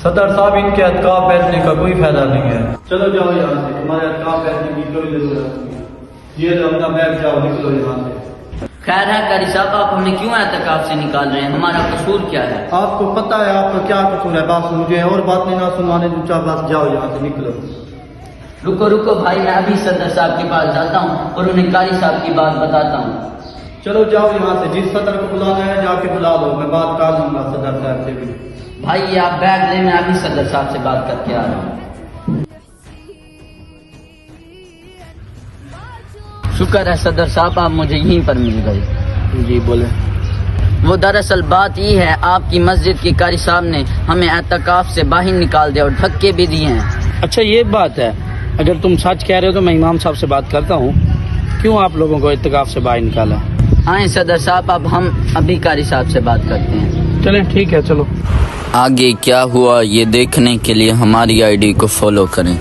صدر صاحب ان کے اعتکاف بیٹھنے کا کوئی فائدہ نہیں ہے. چلو جاؤ یہاں سے, تمہارے اعتکاف بیٹھنے کی کوئی ضرورت نہیں ہے. یہ اپنا بیٹھ جاؤ, نکلو یہاں سے. خیر ہے قاری صاحب, آپ ہمیں کیوں اعتکاف سے نکال رہے ہیں؟ ہمارا قصور کیا ہے؟ آپ کو پتہ ہے آپ کا کیا قصور ہے. بس مجھے اور بات نہیں نہ سنانے دو, بس جاؤ یہاں سے, نکلو. رکو بھائی, میں ابھی صدر صاحب کے پاس جاتا ہوں اور انہیں قاری صاحب کی بات بتاتا ہوں. چلو جاؤ یہاں سے, جس صدر کو بلانا ہے جا کے بلا لو, میں بات کر لوں گا صدر صاحب سے بھی. بھائی یہ آپ بیگ لیں, میں ابھی صدر صاحب سے بات کر کے آ رہا ہوں. شکر ہے صدر صاحب, آپ مجھے یہیں پر مل گئے. جی بولے. وہ دراصل بات یہ ہے, آپ کی مسجد کے قاری صاحب نے ہمیں اعتکاف سے باہر نکال دیا اور دھکے بھی دیے ہیں. اچھا یہ بات ہے, اگر تم سچ کہہ رہے ہو تو میں امام صاحب سے بات کرتا ہوں, کیوں آپ لوگوں کو اعتکاف سے باہر نکالا؟ آئیں صدر صاحب, اب ہم ابھی قاری صاحب سے بات کرتے ہیں. چلیں ٹھیک ہے, چلو. آگے کیا ہوا یہ دیکھنے کے لیے ہماری آئی ڈی کو فالو کریں.